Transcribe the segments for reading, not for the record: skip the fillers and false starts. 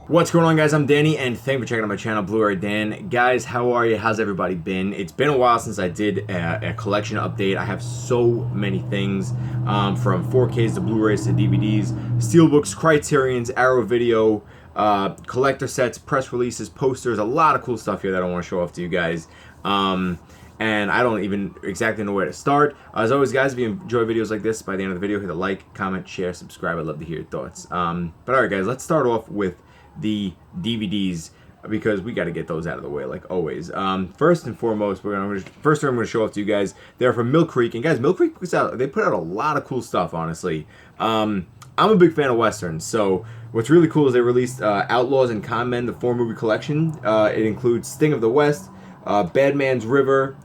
What's going on, guys? I'm Danny, and thank you for checking out my channel, Bluray Dan. Guys, how are you? How's everybody been? It's been a while since I did a collection update. I have so many things, from 4Ks to Blu-rays to DVDs, Steelbooks, Criterions, Arrow Video, collector sets, press releases, posters, a lot of cool stuff here that I want to show off to you guys. And I don't even exactly know where to start. As always, guys, if you enjoy videos like this, by the end of the video, hit a like, comment, share, subscribe. I'd love to hear your thoughts. But alright, guys, let's start off with the DVDs, because we got to get those out of the way like always. First and foremost, I'm going to show off to you guys. They're from Mill Creek, and guys, Mill Creek put out a lot of cool stuff, honestly. I'm a big fan of westerns, so what's really cool is they released Outlaws and Con Men, the 4-movie collection. It includes Sting of the West, Bad Man's River,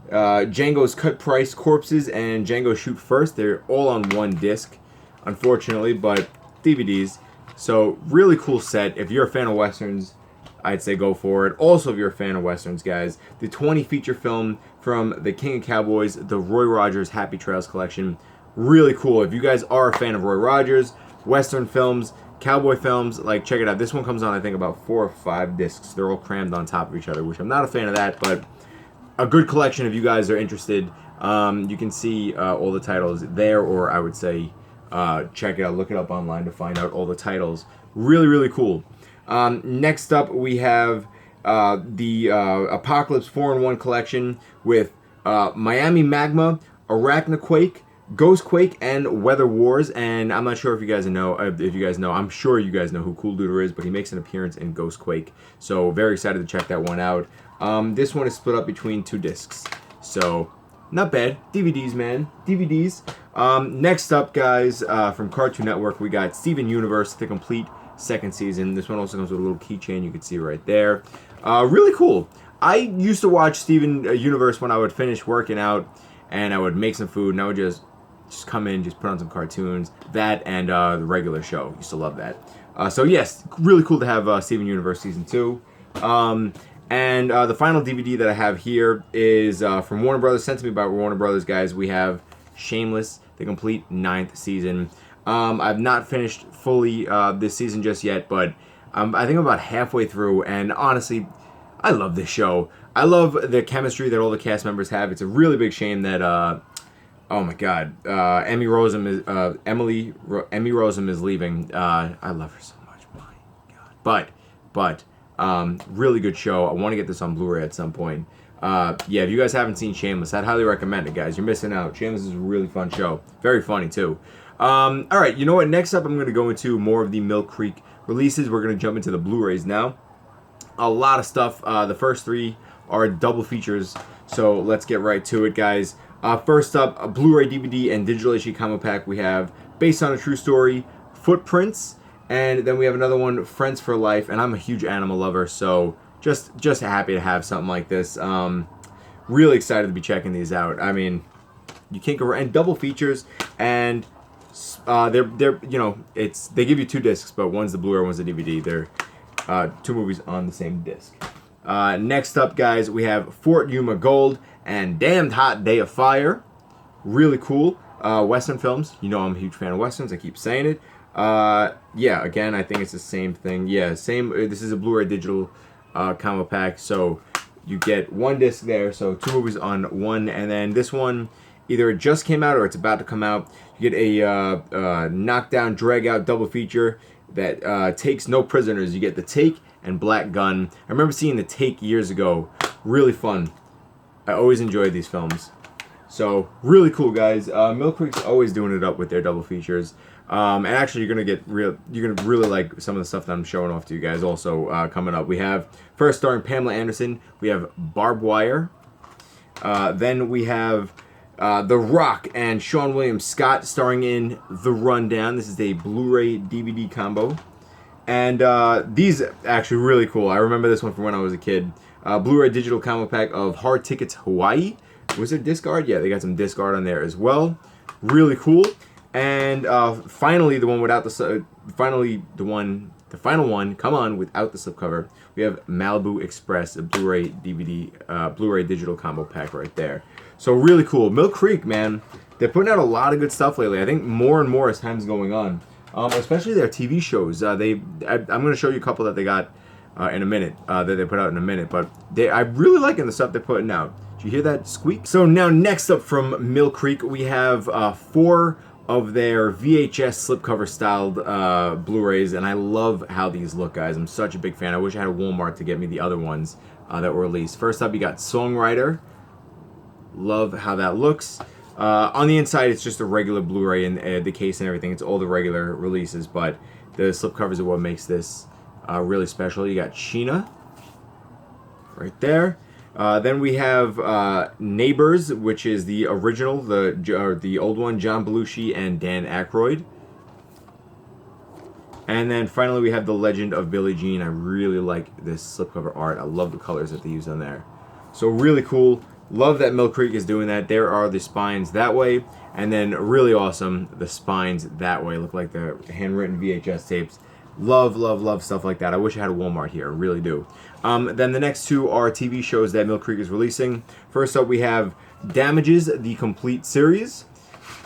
Django's Cut Price Corpses, and Django Shoot First. They're all on one disc, unfortunately, but DVDs. So, really cool set. If you're a fan of westerns, I'd say go for it. Also, if you're a fan of westerns, guys, the 20 feature film from the King of Cowboys, the Roy Rogers Happy Trails collection. Really cool. If you guys are a fan of Roy Rogers, western films, cowboy films, like, check it out. This one comes on, I think, about 4 or 5 discs. They're all crammed on top of each other, which I'm not a fan of that, but a good collection if you guys are interested. You can see all the titles there, or I would say check it out, look it up online to find out all the titles. Really, really cool. Next up, we have the Apocalypse 4-in-1 collection with Miami Magma, Arachnoquake, Ghostquake, and Weather Wars. And I'm not sure if you guys know. I'm sure you guys know who Cool Duder is, but he makes an appearance in Ghostquake. So very excited to check that one out. This one is split up between 2 discs. So not bad. DVDs, man. DVDs. Next up, guys, from Cartoon Network, we got Steven Universe, the complete second season. This one also comes with a little keychain you can see right there. Really cool. I used to watch Steven Universe when I would finish working out and I would make some food, and I would just come in, just put on some cartoons. That and the regular show. Used to love that. So yes, really cool to have Steven Universe Season 2. And the final DVD that I have here is from Warner Brothers, sent to me by Warner Brothers, guys. We have Shameless, the complete 9th season. I've not finished fully this season just yet, but I think I'm about halfway through, and honestly, I love this show. I love the chemistry that all the cast members have. It's a really big shame that, oh my God, Emmy Rossum is leaving. I love her so much, my God. But really good show. I want to get this on Blu-ray at some point. Yeah, if you guys haven't seen Shameless, I'd highly recommend it, guys. You're missing out. Shameless is a really fun show. Very funny, too. Alright, you know what? Next up, I'm going to go into more of the Mill Creek releases. We're going to jump into the Blu-rays now. A lot of stuff. The first 3 are double features, so let's get right to it, guys. First up, a Blu-ray DVD and digital HD combo pack. We have Based on a True Story, Footprints, and then we have another one, Friends for Life, and I'm a huge animal lover, so just happy to have something like this. Really excited to be checking these out. I mean, you can't go wrong. And double features, and they're you know, they give you 2 discs, but one's the Blu-ray, one's the DVD. They're 2 movies on the same disc. Next up, guys, we have Fort Yuma Gold and Damned Hot Day of Fire. Really cool. Western films. You know I'm a huge fan of westerns. I keep saying it. Yeah, again, I think it's the same thing. Yeah, same. This is a Blu-ray digital combo pack, so you get 1 disc there, so 2 movies on one, and then this one, either it just came out or it's about to come out. You get a knockdown, drag-out double feature that takes no prisoners. You get The Take and Black Gun. I remember seeing The Take years ago. Really fun. I always enjoyed these films. So, really cool, guys. Mill Creek's always doing it up with their double features. And actually, you're gonna really like some of the stuff that I'm showing off to you guys. Also coming up, we have first starring Pamela Anderson. We have Barb Wire. Then we have The Rock and Sean William Scott starring in The Rundown. This is a Blu-ray DVD combo, and these are actually really cool. I remember this one from when I was a kid. Blu-ray digital combo pack of Hard Tickets Hawaii. Was there disc art? Yeah, they got some disc art on there as well. Really cool. And finally, the one without the final one, come on, without the slipcover. We have Malibu Express, a Blu-ray DVD, Blu-ray digital combo pack right there. So really cool. Mill Creek, man, they're putting out a lot of good stuff lately. I think more and more as time's going on. especially their TV shows. I'm going to show you a couple that they got in a minute, that they put out in a minute, but I'm really liking the stuff they're putting out. Did you hear that squeak? So now next up from Mill Creek, we have 4 of their VHS slipcover styled Blu-rays, and I love how these look, guys. I'm such a big fan. I wish I had a Walmart to get me the other ones that were released. First up, you got Songwriter. Love how that looks. On the inside, it's just a regular Blu-ray, and the case and everything. It's all the regular releases, but the slipcovers are what makes this really special. You got Sheena right there. Then we have Neighbors, which is the original, the old one, John Belushi and Dan Aykroyd. And then finally we have The Legend of Billie Jean. I really like this slipcover art. I love the colors that they use on there. So really cool. Love that Mill Creek is doing that. There are the spines that way, and then really awesome, the spines that way. Look like the handwritten VHS tapes. Love, love, love stuff like that. I wish I had a Walmart here. I really do. Then the next 2 are TV shows that Mill Creek is releasing. First up, we have Damages, the complete series.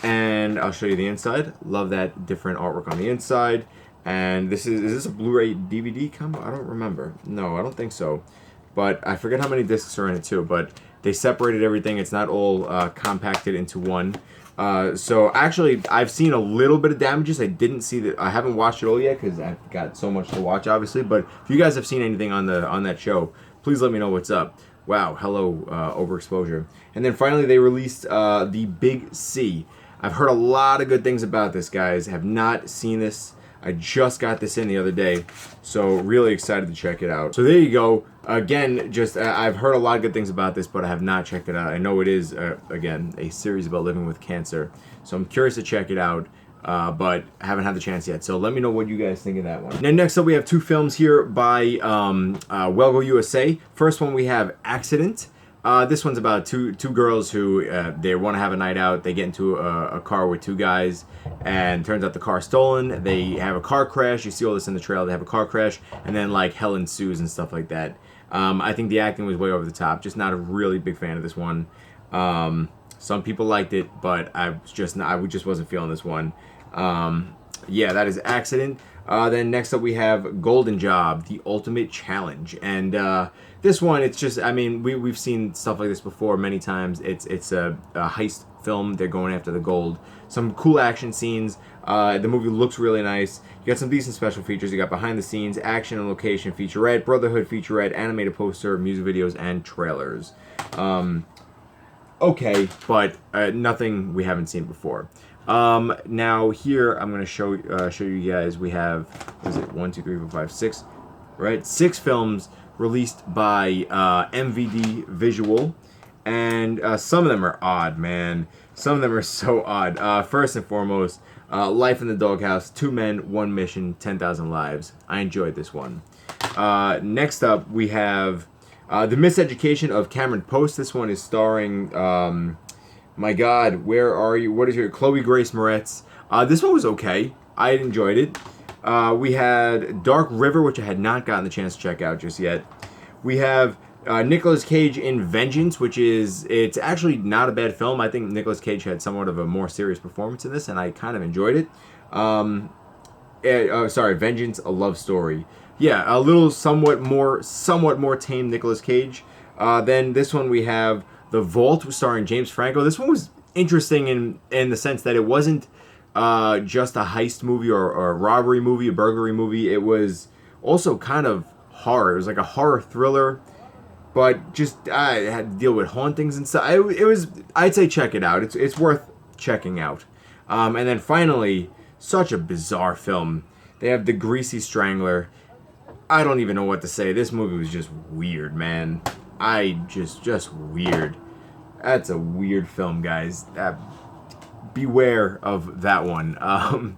And I'll show you the inside. Love that different artwork on the inside. And is this a Blu-ray DVD combo? I don't remember. No, I don't think so. But I forget how many discs are in it too. But they separated everything. It's not all compacted into one. So actually, I've seen a little bit of Damages. I didn't see that. I haven't watched it all yet because I've got so much to watch, obviously. But if you guys have seen anything on that show, please let me know what's up. Wow, hello, overexposure. And then finally, they released the Big C. I've heard a lot of good things about this, guys. Have not seen this. I just got this in the other day, so really excited to check it out. So there you go. Again, just I've heard a lot of good things about this, but I have not checked it out. I know it is, again, a series about living with cancer, so I'm curious to check it out, but I haven't had the chance yet. So let me know what you guys think of that one. Now, next up, we have 2 films here by Wellgo USA. First one, we have Accident. This one's about two girls who they want to have a night out. They get into a car with 2 guys, and turns out the car's stolen. They have a car crash. You see all this in the trailer. They have a car crash, and then like hell ensues and stuff like that. I think the acting was way over the top. Just not a really big fan of this one. Some people liked it, but I just wasn't feeling this one. Yeah, that is Accident. Then next up we have Golden Job, The Ultimate Challenge, and this one, it's just, I mean, we've seen stuff like this before many times. It's a heist film. They're going after the gold. Some cool action scenes. The movie looks really nice. You got some decent special features. You got behind the scenes, action and location featurette, Brotherhood featurette, animated poster, music videos, and trailers. Okay, but nothing we haven't seen before. Now here I'm gonna show you guys. We have, what is it, 1, 2, 3, 4, 5, 6, right? 6 films released by MVD Visual, and some of them are odd, man. Some of them are so odd. First and foremost, Life in the Doghouse, 2 Men, 1 Mission, 10,000 Lives. I enjoyed this one. Next up, we have The Miseducation of Cameron Post. This one is starring, my God, where are you? What is your Chloe Grace Moretz? This one was okay. I enjoyed it. We had Dark River, which I had not gotten the chance to check out just yet. We have Nicolas Cage in Vengeance, it's actually not a bad film. I think Nicolas Cage had somewhat of a more serious performance in this, and I kind of enjoyed it. Sorry, Vengeance, A Love Story. Yeah, a little somewhat more tame Nicolas Cage. Then this one we have The Vault, starring James Franco. This one was interesting in the sense that it wasn't just a heist movie or a robbery movie, a burglary movie. It was also kind of horror. It was like a horror thriller, but just I had to deal with hauntings and stuff. It was, I'd say check it out. It's worth checking out. And then finally, such a bizarre film. They have The Greasy Strangler. I don't even know what to say. This movie was just weird, man. Just weird. That's a weird film, guys. Beware of that one.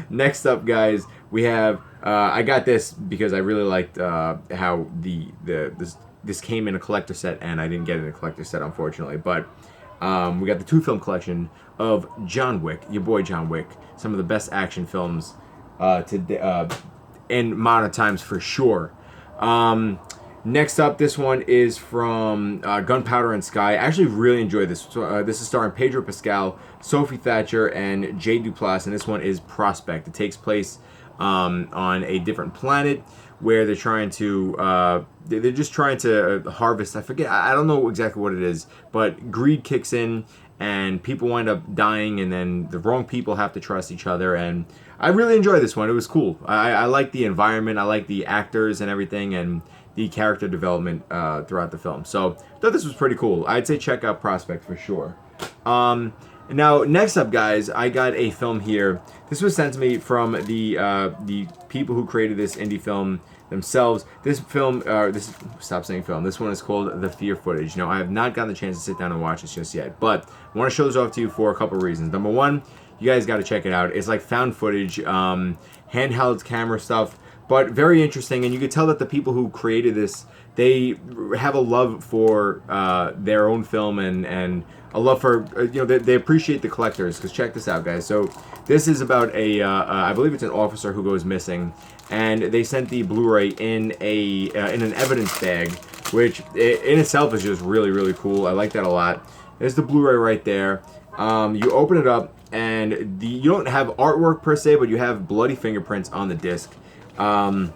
Next up, guys, we have I got this because I really liked how this came in a collector set, and I didn't get it in a collector set, unfortunately. But we got the 2-film collection of John Wick, your boy John Wick. Some of the best action films in modern times for sure. Next up, this one is from Gunpowder and Sky. I actually really enjoyed this. This is starring Pedro Pascal, Sophie Thatcher, and Jay Duplass, and this one is Prospect. It takes place on a different planet where they're trying to they're just trying to harvest. I forget. I don't know exactly what it is, but greed kicks in and people wind up dying, and then the wrong people have to trust each other. And I really enjoyed this one. It was cool. I like the environment. I like the actors and everything, and the character development throughout the film. So I thought this was pretty cool. I'd say check out Prospect for sure. Now, next up, guys, I got a film here. This was sent to me from the people who created this indie film themselves. This film, stop saying film. This one is called The Fear Footage. Now, I have not gotten the chance to sit down and watch this just yet, but I want to show this off to you for a couple reasons. Number one, you guys got to check it out. It's like found footage, handheld camera stuff, but very interesting. And you could tell that the people who created this, they have a love for their own film and a love for, they appreciate the collectors. Because check this out, guys. So this is about I believe it's an officer who goes missing, and they sent the Blu-ray in an evidence bag, which in itself is just really, really cool. I like that a lot. There's the Blu-ray right there. You open it up, and you don't have artwork per se, but you have bloody fingerprints on the disc. A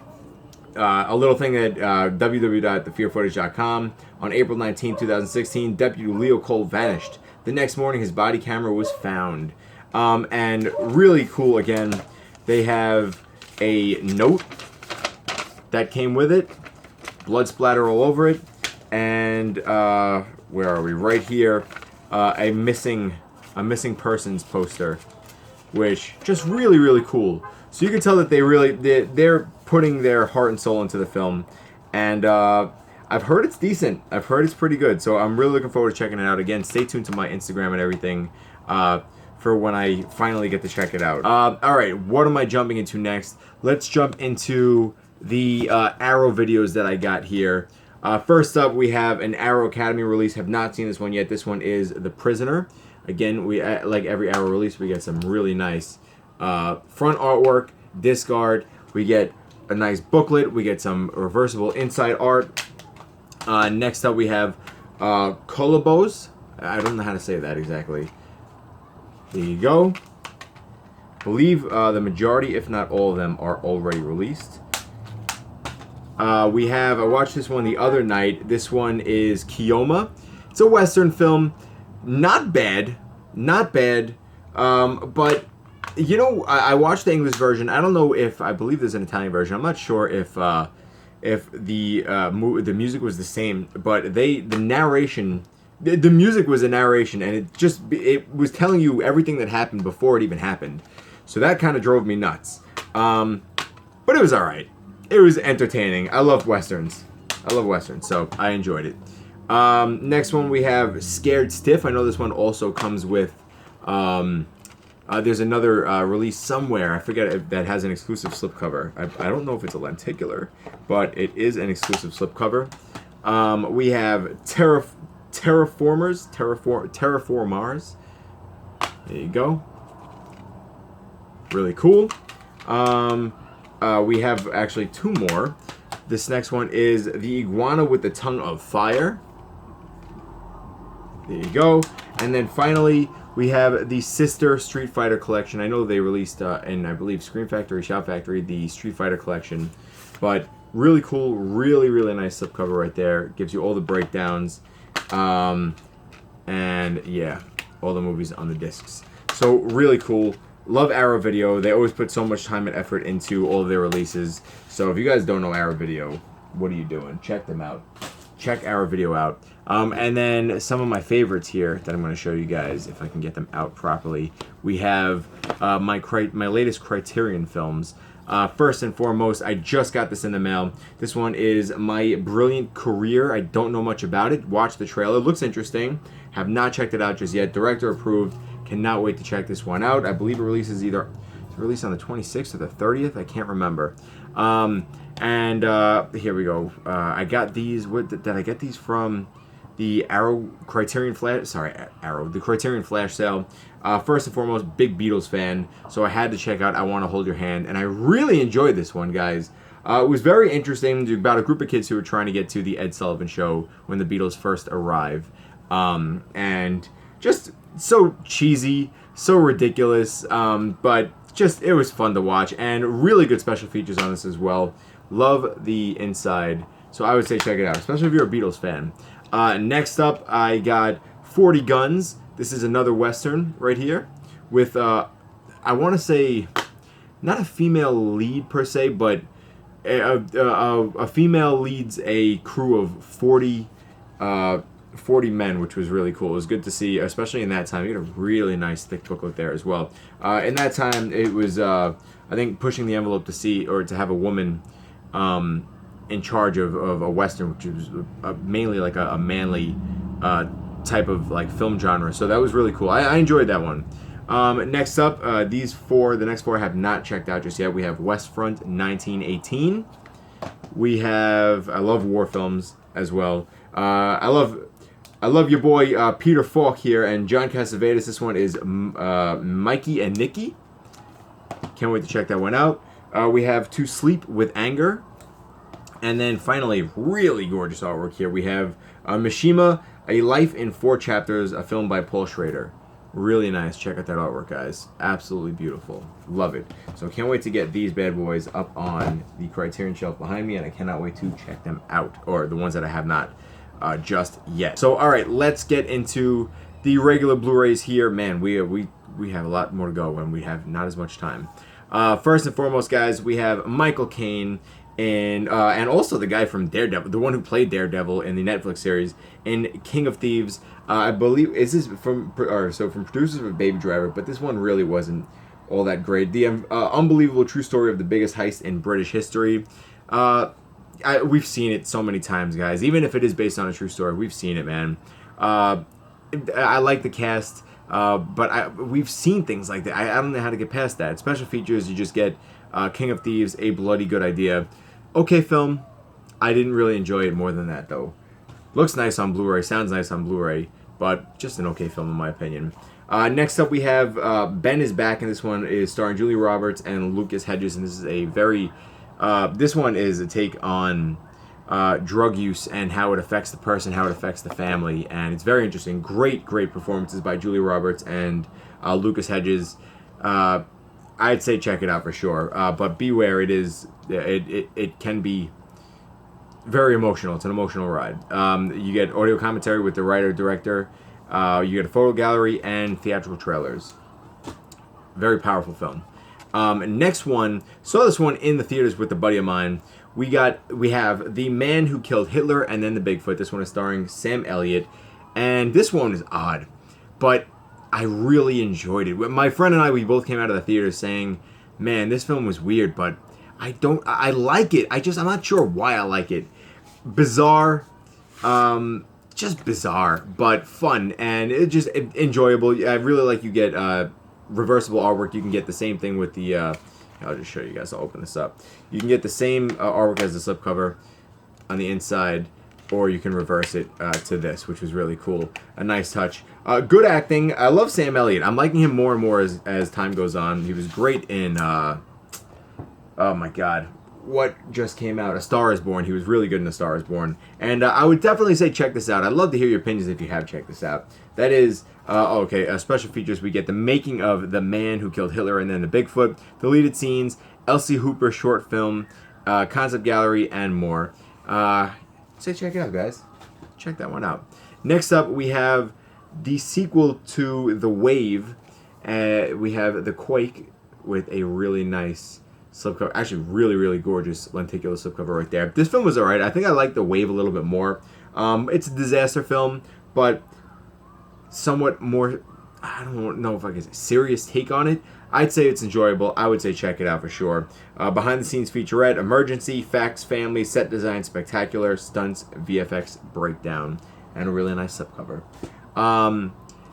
little thing at www.thefearfootage.com. On April 19, 2016, Deputy Leo Cole vanished. The next morning, his body camera was found. And really cool, again, they have a note that came with it. Blood splatter all over it. And, where are we? Right here, a missing persons poster, which just really, really cool. So you can tell that they're putting their heart and soul into the film, and I've heard it's decent. I've heard it's pretty good, so I'm really looking forward to checking it out. Again, stay tuned to my Instagram and everything for when I finally get to check it out. All right, what am I jumping into next? Let's jump into the Arrow videos that I got here. First up, we have an Arrow Academy release. Have not seen this one yet. This one is The Prisoner. Again, we like every Arrow release, we get some really nice front artwork, disc art. We get a nice booklet. We get some reversible inside art. Next up, we have Colobos. I don't know how to say that exactly. There you go. Believe the majority, if not all of them, are already released. I watched this one the other night. This one is Kioma. It's a Western film. Not bad. But I watched the English version. I don't know I believe there's an Italian version. I'm not sure if the music was the same, but the narration, the music was a narration, and it was telling you everything that happened before it even happened. So that kind of drove me nuts. But it was all right. It was entertaining. I love westerns, so I enjoyed it. Next one, we have Scared Stiff. I know this one also comes with there's another release somewhere, I forget if that has an exclusive slipcover. I don't know if it's a lenticular, but it is an exclusive slipcover. We have Terraformars. There you go. Really cool. We have actually two more. This next one is The Iguana with the Tongue of Fire. There you go. And then finally, we have the Sister Street Fighter Collection. I know they released, in I believe Scream Factory, Shout Factory, the Street Fighter Collection. But really cool, really, really nice slipcover right there. Gives you all the breakdowns. And yeah, all the movies on the discs. So really cool. Love Arrow Video. They always put so much time and effort into all of their releases. So if you guys don't know Arrow Video, what are you doing? Check them out. Check Arrow Video out. And then some of my favorites here that I'm going to show you guys, if I can get them out properly. We have my latest Criterion films. First and foremost, I just got this in the mail. This one is My Brilliant Career. I don't know much about it. Watch the trailer. It looks interesting. Have not checked it out just yet. Director approved. Cannot wait to check this one out. I believe it releases either released on the 26th or the 30th. I can't remember. And here we go. I got these. Did I get these from the Criterion Flash sale? First and foremost, big Beatles fan, so I had to check out I Want to Hold Your Hand, and I really enjoyed this one, guys. It was very interesting about a group of kids who were trying to get to the Ed Sullivan Show when the Beatles first arrive. And just so cheesy, so ridiculous, but just it was fun to watch, and really good special features on this as well. Love the inside, so I would say check it out, especially if you're a Beatles fan. Next up, I got 40 Guns. This is another Western right here with, I want to say, not a female lead per se, but a female leads a crew of 40 men, which was really cool. It was good to see, especially in that time. You get a really nice thick booklet there as well. In that time, it was, I think, pushing the envelope to see, or to have a woman in charge of a Western, which was mainly like a manly type of like film genre. So that was really cool. I enjoyed that one. Next up, the next four I have not checked out just yet. We have West Front 1918. We have, I love war films as well. I love your boy Peter Falk here and John Cassavetes. This one is Mikey and Nikki. Can't wait to check that one out. We have To Sleep with Anger. And then finally, really gorgeous artwork here. We have Mishima, A Life in 4 Chapters, a film by Paul Schrader. Really nice. Check out that artwork, guys. Absolutely beautiful. Love it. So can't wait to get these bad boys up on the Criterion shelf behind me, and I cannot wait to check them out, or the ones that I have not just yet. So all right, let's get into the regular Blu-rays here. Man, we have a lot more to go, and we have not as much time. First and foremost, guys, we have Michael Caine and also the guy from Daredevil, the one who played Daredevil in the Netflix series in King of Thieves. I believe is this from producers of Baby Driver, but this one really wasn't all that great. The unbelievable true story of the biggest heist in British history. We've seen it so many times, guys. Even if it is based on a true story, we've seen it, man. I like the cast, but we've seen things like that. I don't know how to get past that. Special features, you just get King of Thieves, A Bloody Good Idea. Okay film. I didn't really enjoy it more than that, though. Looks nice on Blu-ray, sounds nice on Blu-ray, but just an okay film in my opinion. Next up we have Ben is Back, and this one is starring Julia Roberts and Lucas Hedges, and this is a very... this one is a take on drug use and how it affects the person, how it affects the family, and it's very interesting. Great performances by Julia Roberts and Lucas Hedges. I'd say check it out for sure, but beware, it can be very emotional. It's an emotional ride. You get audio commentary with the writer-director. You get a photo gallery and theatrical trailers. Very powerful film. Next one, saw this one in the theaters with a buddy of mine. We have The Man Who Killed Hitler and Then the Bigfoot. This one is starring Sam Elliott, and this one is odd, but I really enjoyed it. My friend and I, we both came out of the theater saying, "Man, this film was weird, but I like it. I'm not sure why I like it. Bizarre, just bizarre, but fun, and it just enjoyable. I really like you get reversible artwork. You can get the same thing with the I'll just show you guys. I'll open this up. You can get the same artwork as the slipcover on the inside, or you can reverse it to this, which was really cool. A nice touch. Good acting. I love Sam Elliott. I'm liking him more and more as time goes on. He was great in oh my god, what just came out? A Star Is Born. He was really good in A Star Is Born. And I would definitely say check this out. I'd love to hear your opinions if you have checked this out. That is, special features. We get the making of The Man Who Killed Hitler and Then the Bigfoot, deleted scenes, Elsie Hooper short film, concept gallery, and more. So check it out, guys. Check that one out. Next up, we have the sequel to The Wave. We have The Quake with a really nice slipcover. Actually, really gorgeous lenticular slipcover right there. This film was alright. I think I like The Wave a little bit more. It's a disaster film, but somewhat more, I don't know if I can say, serious take on it. I'd say it's enjoyable. I would say check it out for sure. Behind the scenes featurette, emergency, facts, family, set design, spectacular, stunts, VFX breakdown, and a really nice slipcover.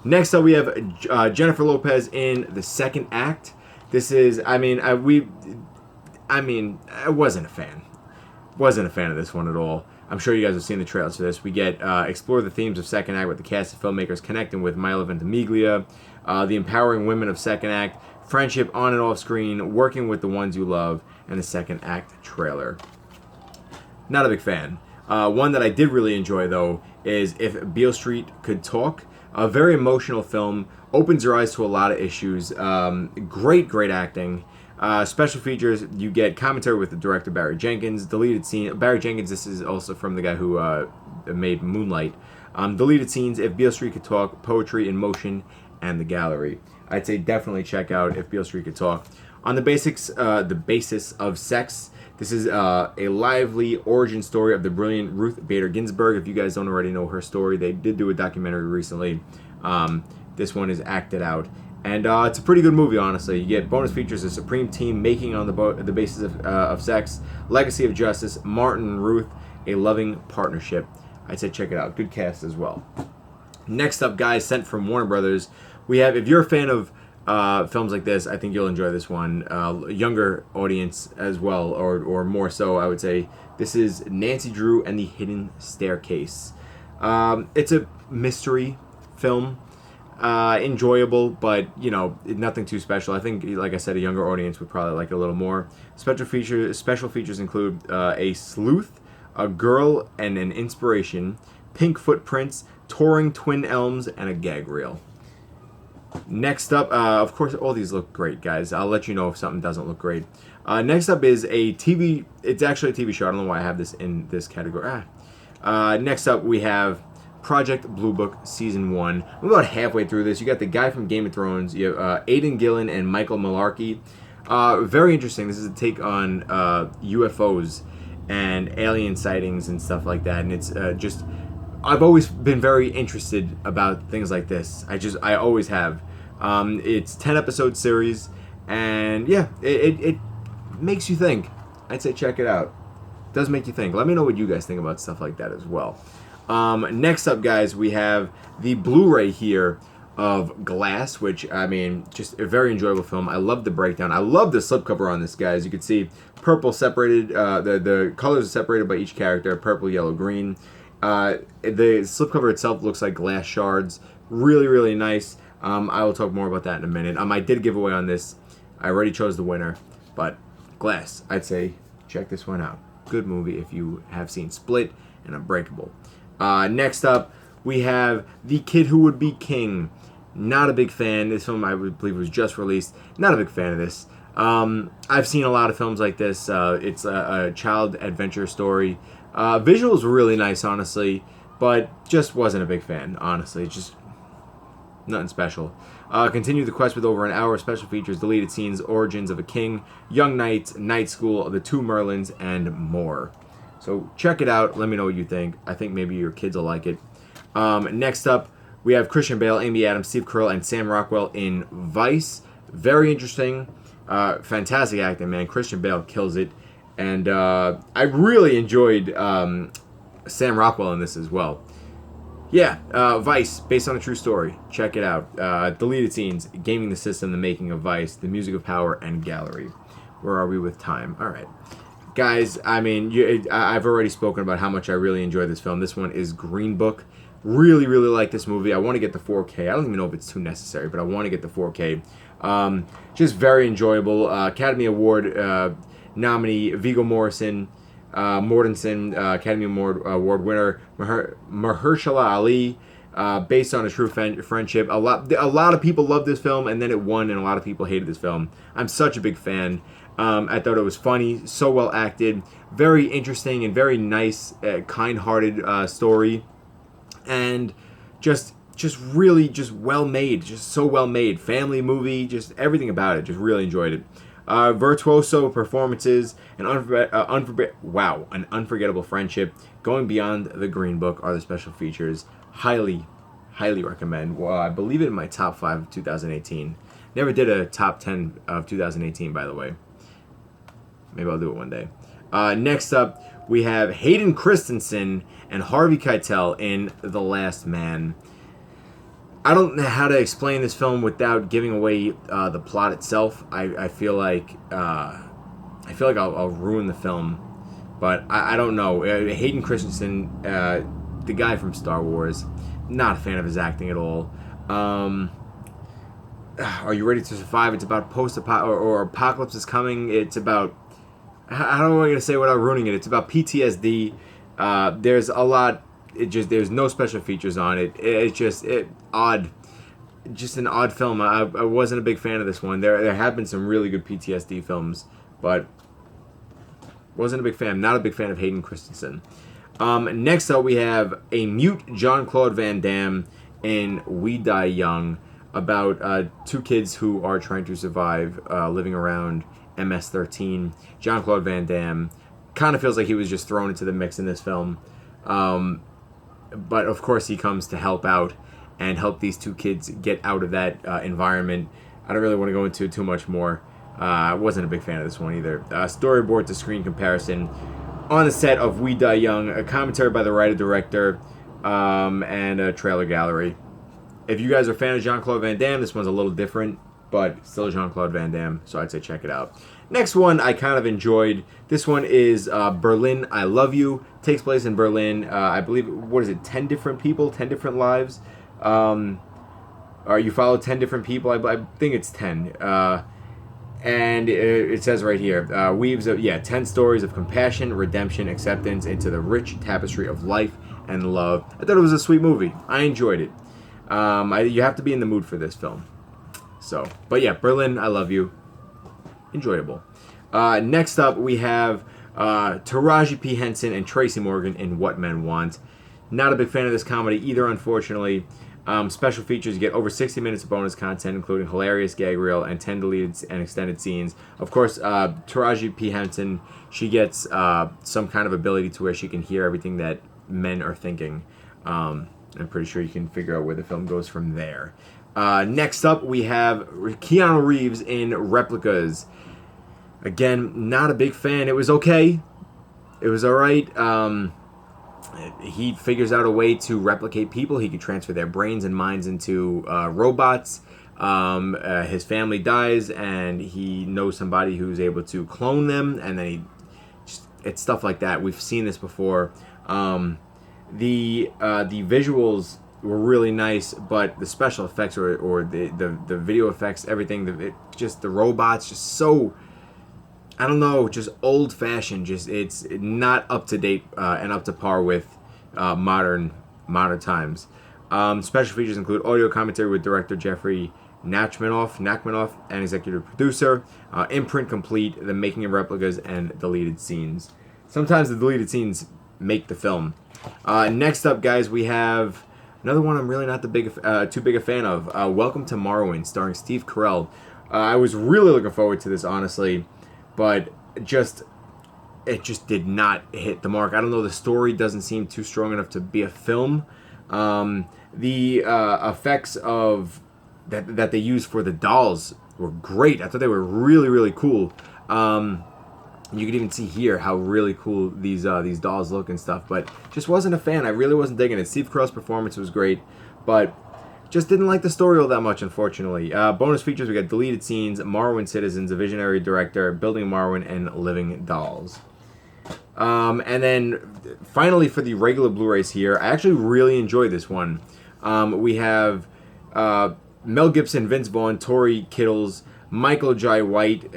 Next up, we have Jennifer Lopez in The Second Act. This is, I wasn't a fan. Wasn't a fan of this one at all. I'm sure you guys have seen the trailers for this. We get explore the themes of Second Act with the cast of filmmakers connecting with Milo Ventimiglia, the empowering women of second act, friendship on and off screen, working with the ones you love, and the second act trailer. Not a big fan. One that I did really enjoy, though, is If Beale Street Could Talk. A very emotional film, opens your eyes to a lot of issues. Great acting. Special features, you get commentary with the director Barry Jenkins, deleted scene. Barry Jenkins, this is also from the guy who made Moonlight. Deleted scenes, If Beale Street Could Talk, Poetry in Motion, and The Gallery. I'd say definitely check out If Beale Street Could Talk. On the basis of sex, this is a lively origin story of the brilliant Ruth Bader Ginsburg. If you guys don't already know her story, they did do a documentary recently. This one is acted out. And it's a pretty good movie, honestly. You get bonus features, a supreme team making on the basis of sex, legacy of justice, Martin and Ruth, a loving partnership. I'd say check it out. Good cast as well. Next up, guys, sent from Warner Brothers. We have, if you're a fan of films like this, I think you'll enjoy this one. Younger audience as well, or more so, I would say. This is Nancy Drew and the Hidden Staircase. It's a mystery film. Enjoyable, but you know, nothing too special. I think, like I said, a younger audience would probably like it a little more. Special features include a sleuth, a girl and an inspiration, pink footprints, touring twin elms, and a gag reel. Next up, of course, all these look great, guys. I'll let you know if something doesn't look great. Next up is a TV. It's actually a TV show. I don't know why I have this in this category. Next up, we have Project Blue Book Season 1. I'm about halfway through this. You got the guy from Game of Thrones. You have Aidan Gillen and Michael Malarkey. Very interesting. This is a take on UFOs and alien sightings and stuff like that. And it's just... I've always been very interested about things like this. I always have. It's 10-episode series. And yeah, it makes you think. I'd say check it out. It does make you think. Let me know what you guys think about stuff like that as well. Next up, guys, we have the Blu-ray here of Glass, which, I mean, just a very enjoyable film. I love the breakdown. I love the slipcover on this, guys. You can see purple separated, the colors are separated by each character, purple, yellow, green. The slipcover itself looks like glass shards. Really nice. I will talk more about that in a minute. I did give away on this. I already chose the winner, but Glass, I'd say check this one out. Good movie if you have seen Split and Unbreakable. Next up, we have The Kid Who Would Be King. Not a big fan. This film, I believe, was just released. Not a big fan of this. I've seen a lot of films like this. It's a child adventure story. Visuals were really nice, honestly, but just wasn't a big fan, honestly. Just nothing special. Continue the quest with over an hour of special features, deleted scenes, origins of a king, young knights, night school, the two Merlins, and more. So check it out. Let me know what you think. I think maybe your kids will like it. Next up, we have Christian Bale, Amy Adams, Steve Carell, and Sam Rockwell in Vice. Very interesting. Fantastic acting, man. Christian Bale kills it. And I really enjoyed Sam Rockwell in this as well. Yeah, Vice, based on a true story. Check it out. Deleted scenes, gaming the system, the making of Vice, the music of power, and gallery. Where are we with time? All right. Guys, I mean, I've already spoken about how much I really enjoyed this film. This one is Green Book. Really like this movie. I want to get the 4K. I don't even know if it's too necessary, but I want to get the 4K. Just very enjoyable. Academy Award nominee Viggo Mortensen, Academy Award winner Mahershala Ali, based on a true friendship. A lot of people loved this film, and then it won, and a lot of people hated this film. I'm such a big fan. I thought it was funny, so well acted, very interesting and very nice, kind-hearted story, and just really well made, just so well made. Family movie, just everything about it. Just really enjoyed it. Virtuoso performances, an unforgettable friendship, going beyond the Green Book are the special features. Highly recommend. Well, I believe it in my top 5 of 2018. Never did a top 10 of 2018, by the way. Maybe I'll do it one day. Next up, we have Hayden Christensen and Harvey Keitel in The Last Man. I don't know how to explain this film without giving away the plot itself. I feel like I'll ruin the film, but I don't know. Hayden Christensen, the guy from Star Wars, not a fan of his acting at all. Are You Ready to Survive? It's about or apocalypse is coming. It's about, how am I going to say without ruining it? It's about PTSD. There's a lot. There's no special features on it. It's just odd. Just an odd film. I wasn't a big fan of this one. There have been some really good PTSD films, but wasn't a big fan. Not a big fan of Hayden Christensen. Next up, we have a mute Jean-Claude Van Damme in We Die Young, about two kids who are trying to survive living around MS-13. Jean-Claude Van Damme kind of feels like he was just thrown into the mix in this film. But of course he comes to help out and help these two kids get out of that environment. I don't really want to go into it too much more. I wasn't a big fan of this one either. Storyboard to screen comparison on the set of We Die Young, a commentary by the writer-director, and a trailer gallery. If you guys are a fan of Jean-Claude Van Damme, this one's a little different, but still Jean-Claude Van Damme, so I'd say check it out. Next one I kind of enjoyed. This one is Berlin, I Love You. Takes place in Berlin. I believe, 10 different people, 10 different lives? Or you follow 10 different people? I think it's 10. And it says right here, weaves 10 stories of compassion, redemption, acceptance into the rich tapestry of life and love. I thought it was a sweet movie. I enjoyed it. You have to be in the mood for this film. So, but yeah, Berlin, I Love You. Enjoyable. Next up, we have Taraji P. Henson and Tracy Morgan in What Men Want. Not a big fan of this comedy either, unfortunately. Special features, you get over 60 minutes of bonus content, including hilarious gag reel and 10 deleted and extended scenes. Of course, Taraji P. Henson, she gets some kind of ability to where she can hear everything that men are thinking. I'm pretty sure you can figure out where the film goes from there. Next up, we have Keanu Reeves in Replicas. Again, not a big fan. It was okay. It was alright. He figures out a way to replicate people. He can transfer their brains and minds into robots. His family dies, and he knows somebody who's able to clone them, and then it's stuff like that. We've seen this before. The visuals were really nice, but the special effects or the video effects, everything, just the robots, just so, I don't know, just old-fashioned. Just it's not up to date and up to par with modern times. Special features include audio commentary with director Jeffrey Nachmanoff and executive producer, imprint complete, the making of replicas, and deleted scenes. Sometimes the deleted scenes make the film. Next up, guys, we have another one I'm really not too big a fan of. Welcome to Morrowind, starring Steve Carell. I was really looking forward to this, honestly, but it just did not hit the mark. I don't know, the story doesn't seem too strong enough to be a film. The effects of that they used for the dolls were great. I thought they were really, really cool. You could even see here how really cool these dolls look and stuff, but just wasn't a fan. I really wasn't digging it. Steve Carell's performance was great, but just didn't like the story all that much, unfortunately. Bonus features, we got deleted scenes, Morrowind Citizens, a visionary director, Building Morrowind, and Living Dolls. And then finally for the regular Blu-rays here, I actually really enjoyed this one. We have Mel Gibson, Vince Vaughn, Tori Kittles, Michael Jai White,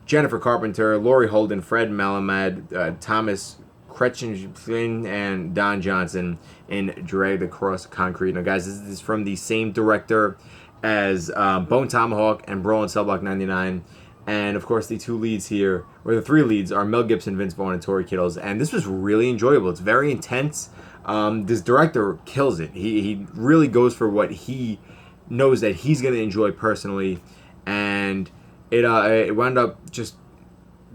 Jennifer Carpenter, Laurie Holden, Fred Malamud, Thomas Kretchen, and Don Johnson in Dragged Across Concrete. Now, guys, this is from the same director as Bone Tomahawk and Brawl in Cell Block 99. And, of course, the two leads here, or the three leads, are Mel Gibson, Vince Vaughn, and Tori Kittles. And this was really enjoyable. It's very intense. This director kills it. He really goes for what he knows that he's going to enjoy personally. And it wound up just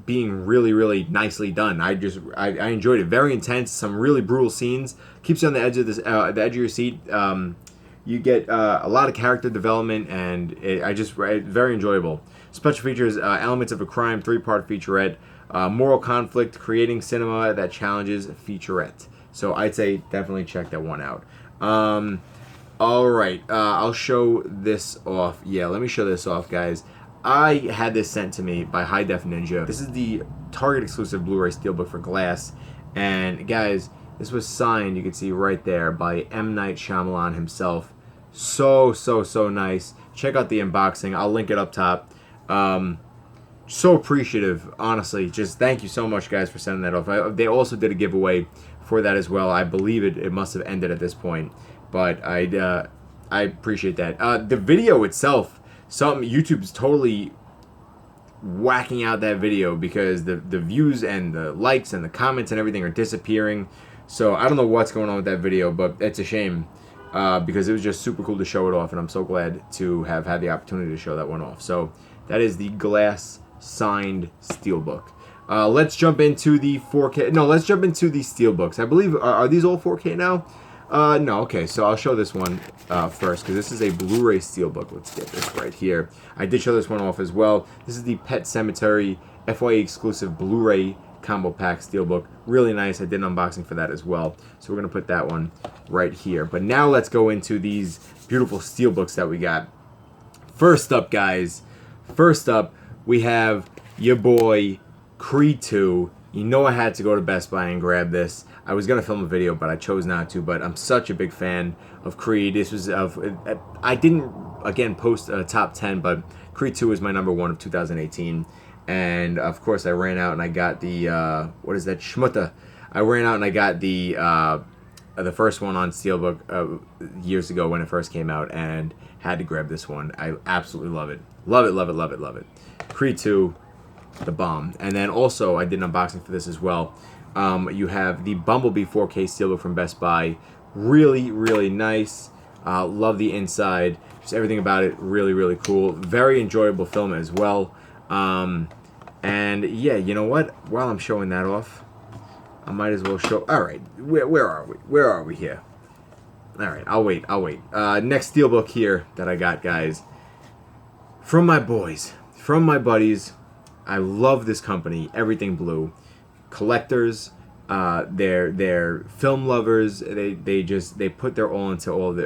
being really, really nicely done. I enjoyed it. Very intense. Some really brutal scenes. Keeps you on the edge of the edge of your seat. You get a lot of character development, and very enjoyable. Special features, elements of a crime, 3-part featurette, moral conflict, creating cinema that challenges featurette. So I'd say definitely check that one out. All right, I'll show this off. Yeah, let me show this off, guys. I had this sent to me by High Def Ninja. This is the Target exclusive Blu-ray Steelbook for glass. And guys, this was signed, you can see right there, by M. Night Shyamalan himself. So nice. Check out the unboxing. I'll link it up top. So appreciative, honestly. Just thank you so much, guys, for sending that off. They also did a giveaway for that as well. I believe it must have ended at this point, but I appreciate that. The video itself, YouTube's totally whacking out that video because the views and the likes and the comments and everything are disappearing. So I don't know what's going on with that video, but it's a shame because it was just super cool to show it off, and I'm so glad to have had the opportunity to show that one off. So that is the glass signed Steelbook. Let's jump into the 4K. No, let's jump into the Steelbooks. I believe, are these all 4K now? No, okay, so I'll show this one first, because this is a Blu-ray Steelbook. Let's get this right here. I did show this one off as well. This is the Pet Cemetery FYE exclusive Blu-ray combo pack Steelbook. Really nice. I did an unboxing for that as well. So we're going to put that one right here. But now let's go into these beautiful Steelbooks that we got. First up, guys. First up, we have your boy Creed 2. You know I had to go to Best Buy and grab this. I was going to film a video, but I chose not to. But I'm such a big fan of Creed. This was I didn't, again, post a top 10, but Creed 2 is my number 1 of 2018. And, of course, I ran out and I got the, what is that, Schmutta. I ran out and I got the first one on Steelbook years ago when it first came out and had to grab this one. I absolutely love it. Love it, love it, love it, love it. Creed 2, the bomb. And then also, I did an unboxing for this as well. You have the Bumblebee 4K Steelbook from Best Buy. Really, really nice. Love the inside. Just everything about it really, really cool. Very enjoyable film as well. And yeah, you know what? While I'm showing that off, I might as well show... Alright, where are we? Where are we here? Alright, I'll wait. Next Steelbook here that I got, guys. From my boys. From my buddies. I love this company, Everything Blue. Collectors, they're film lovers. They put their all into all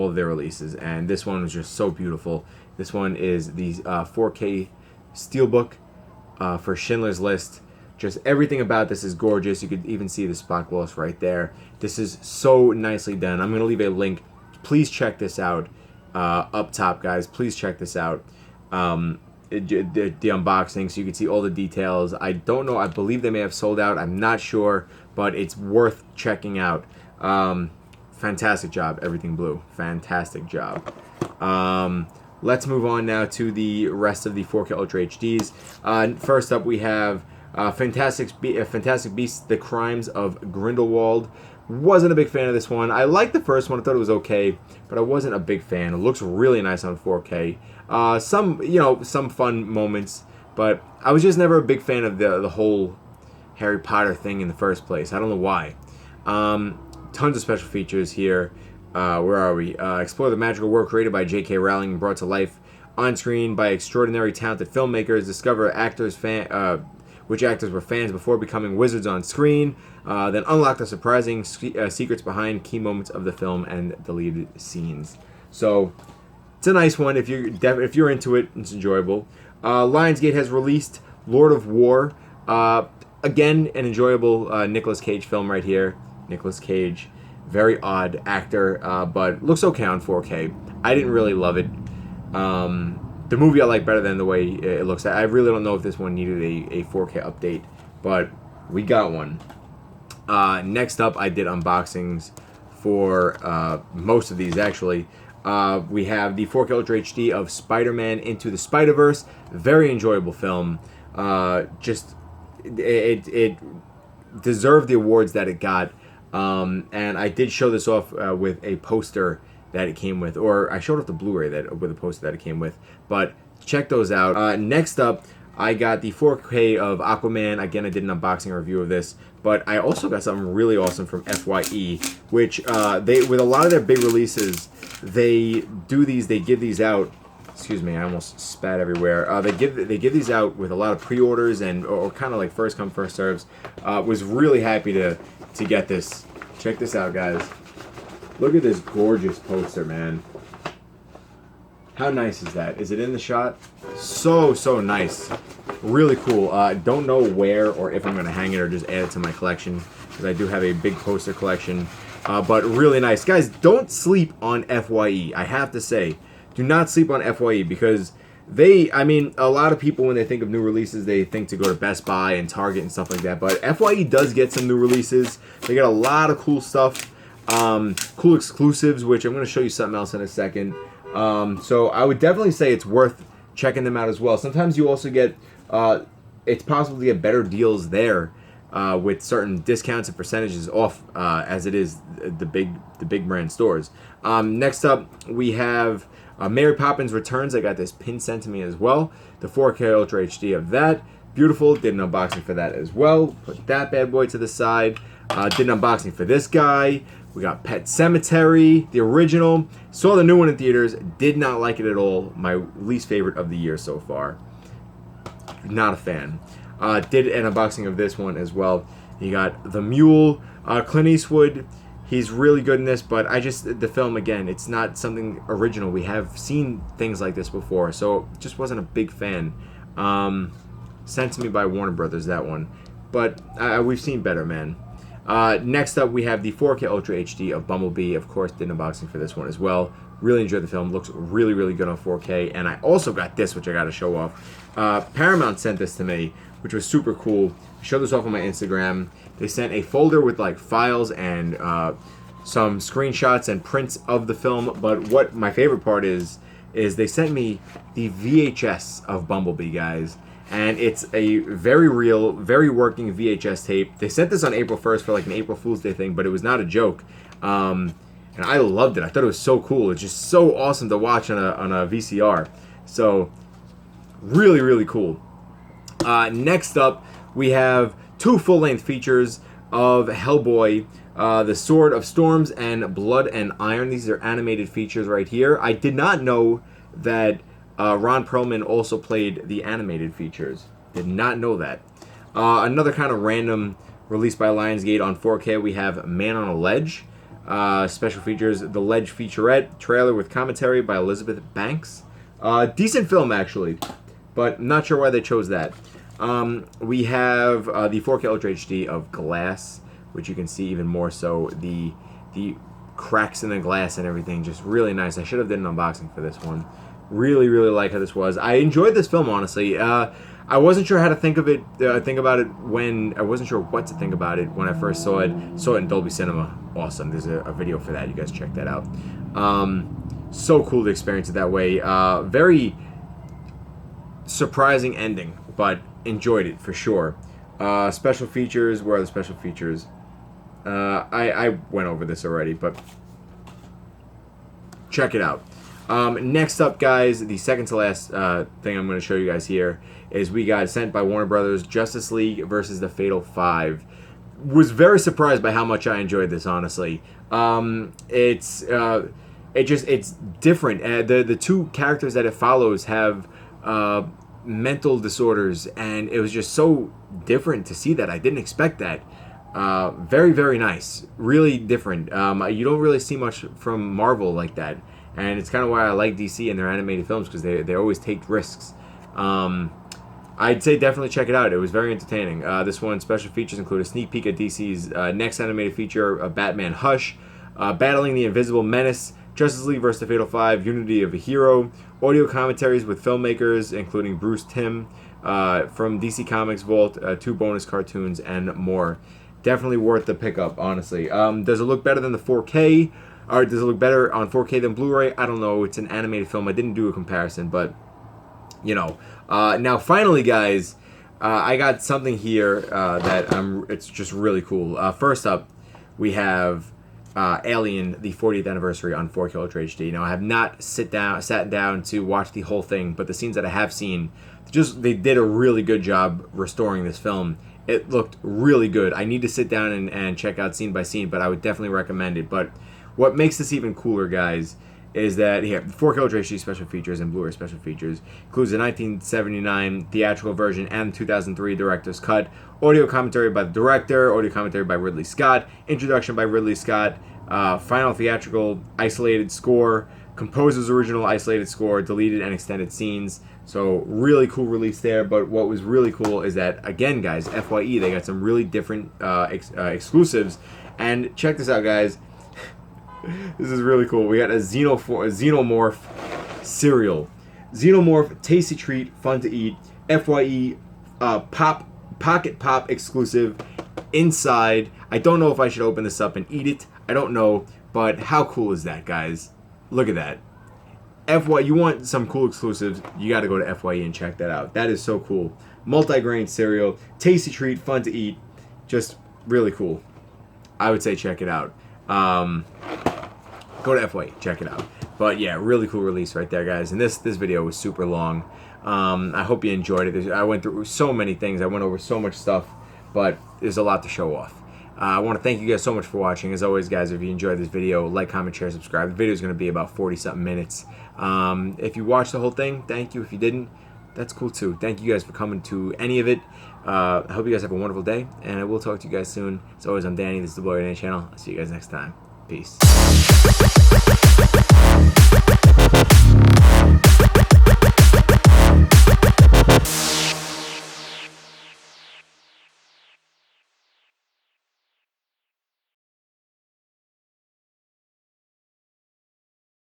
of their releases, and this one was just so beautiful. This one is the 4K Steelbook for Schindler's List. Just everything about this is gorgeous. You could even see the spot gloss right there. This is so nicely done. I'm going to leave a link. Please check this out up top, guys. Please check this out. The unboxing, so you can see all the details. I don't know. I believe they may have sold out. I'm not sure, but it's worth checking out. Fantastic job, Everything Blue. Fantastic job. Let's move on now to the rest of the 4K Ultra HDs. First up, we have Fantastic Beasts: The Crimes of Grindelwald. Wasn't a big fan of this one. I liked the first one. I thought it was okay, but I wasn't a big fan. It looks really nice on 4K. Some fun moments, but I was just never a big fan of the whole Harry Potter thing in the first place. I don't know why. Tons of special features here. Where are we? Explore the magical world created by J.K. Rowling and brought to life on screen by extraordinary talented filmmakers. Discover which actors were fans before becoming wizards on screen. Then unlock the surprising secrets behind key moments of the film and deleted scenes. So it's a nice one if you're into it. It's enjoyable. Lionsgate has released Lord of War. Again, an enjoyable Nicolas Cage film right here. Nicolas Cage, very odd actor, but looks okay on 4K. I didn't really love it. The movie I like better than the way it looks. I really don't know if this one needed a 4K update, but we got one. Next up, I did unboxings for most of these, actually. We have the 4K Ultra HD of Spider-Man Into the Spider-Verse. Very enjoyable film. It deserved the awards that it got. And I did show this off with a poster that it came with, or I showed off the Blu-ray with a poster that it came with. But check those out. Next up, I got the 4K of Aquaman. Again, I did an unboxing review of this, but I also got something really awesome from FYE, which with a lot of their big releases, they give these out. Excuse me, I almost spat everywhere. They give these out with a lot of pre-orders or kind of like first come first serves. Was really happy to get this. Check this out, guys. Look at this gorgeous poster, man. How nice is that? Is it in the shot? So nice. Really cool. Don't know where or if I'm going to hang it or just add it to my collection, because I do have a big poster collection. but really nice. Guys, don't sleep on FYE. I have to say, do not sleep on FYE because I mean, a lot of people when they think of new releases, they think to go to Best Buy and Target and stuff like that. But FYE does get some new releases. They got a lot of cool stuff, cool exclusives, which I'm going to show you something else in a second. So I would definitely say it's worth checking them out as well. Sometimes you also get, it's possible to get better deals there with certain discounts and percentages off as it is the big brand stores. Next up, we have Mary Poppins Returns. I got this pin sent to me as well. The 4K Ultra HD of that. Beautiful. Did an unboxing for that as well. Put that bad boy to the side. Did an unboxing for this guy. We got Pet Sematary, the original. Saw the new one in theaters. Did not like it at all. My least favorite of the year so far. Not a fan. Did an unboxing of this one as well. You got The Mule. Clint Eastwood. He's really good in this, but the film, again, it's not something original. We have seen things like this before, so just wasn't a big fan. Sent to me by Warner Brothers, that one. But we've seen better, man. Next up, we have the 4K Ultra HD of Bumblebee. Of course, did an unboxing for this one as well. Really enjoyed the film. Looks really, really good on 4K. And I also got this, which I got to show off. Paramount sent this to me, which was super cool. I showed this off on my Instagram. They sent a folder with like files and some screenshots and prints of the film. But what my favorite part is they sent me the VHS of Bumblebee, guys. And it's a very real, very working VHS tape. They sent this on April 1st for like an April Fool's Day thing, but it was not a joke. And I loved it. I thought it was so cool. It's just so awesome to watch on a VCR. So really, really cool. Next up, we have two full-length features of Hellboy, The Sword of Storms and Blood and Iron. These are animated features right here. I did not know that Ron Perlman also played the animated features. Did not know that. Another kind of random release by Lionsgate on 4K, we have Man on a Ledge. Special features, The Ledge featurette, trailer with commentary by Elizabeth Banks. Decent film, actually, but not sure why they chose that. We have the 4K Ultra HD of Glass, which you can see even more so. The cracks in the glass and everything, just really nice. I should have done an unboxing for this one. Really, really like how this was. I enjoyed this film, honestly. I wasn't sure how to think about it when I wasn't sure what to think about it when I first saw it. Saw it in Dolby Cinema. Awesome. There's a video for that. You guys check that out. So cool to experience it that way. Very surprising ending, but enjoyed it for sure. Special features. Where are the special features? I went over this already, but check it out. Next up, guys, the second to last thing I'm going to show you guys here is we got sent by Warner Brothers, Justice League versus the Fatal Five. Was very surprised by how much I enjoyed this, honestly. It's different. The two characters that it follows have mental disorders, and it was just so different to see that. I didn't expect that. Very, very nice. Really different. You don't really see much from Marvel like that. And it's kind of why I like DC and their animated films, because they always take risks. I'd say definitely check it out. It was very entertaining. This one, special features include a sneak peek at DC's next animated feature, Batman Hush, Battling the Invisible Menace, Justice League vs. the Fatal Five, Unity of a Hero, audio commentaries with filmmakers, including Bruce Timm, from DC Comics Vault, 2 bonus cartoons, and more. Definitely worth the pickup, honestly. Does it look better than the 4K? Or does it look better on 4K than Blu-ray? I don't know. It's an animated film. I didn't do a comparison, but, you know. Now, finally, guys, I got something here that it's just really cool. First up, we have Alien, the 40th anniversary on 4K Ultra HD. Now, I have not sat down to watch the whole thing, but the scenes that I have seen, they did a really good job restoring this film. It looked really good. I need to sit down and check out scene by scene, but I would definitely recommend it. But what makes this even cooler, guys, is that here, 4K Ultra HD special features and Blu-ray special features includes the 1979 theatrical version and 2003 director's cut, audio commentary by the director, audio commentary by Ridley Scott, introduction by Ridley Scott, final theatrical isolated score, composer's original isolated score, deleted and extended scenes. So really cool release there. But what was really cool is that, again, guys, FYE, they got some really different exclusives. And check this out, guys. This is really cool. We got a Xenomorph cereal. Xenomorph, tasty treat, fun to eat. FYE, pocket pop exclusive. Inside, I don't know if I should open this up and eat it. I don't know, but how cool is that, guys? Look at that. You want some cool exclusives, you got to go to FYE and check that out. That is so cool. Multi-grain cereal, tasty treat, fun to eat, just really cool. I would say check it out. Go to FYE, check it out. But yeah, really cool release right there, guys. And this video was super long. I hope you enjoyed it. I went through so many things. I went over so much stuff, but there's a lot to show off. I want to thank you guys so much for watching. As always, guys, if you enjoyed this video, like, comment, share, subscribe. The video is going to be about 40-something minutes. If you watched the whole thing, thank you. If you didn't, that's cool too. Thank you guys for coming to any of it. I hope you guys have a wonderful day, and I will talk to you guys soon. As always, I'm Danny. This is the Bluray Dan channel. I'll see you guys next time. Peace.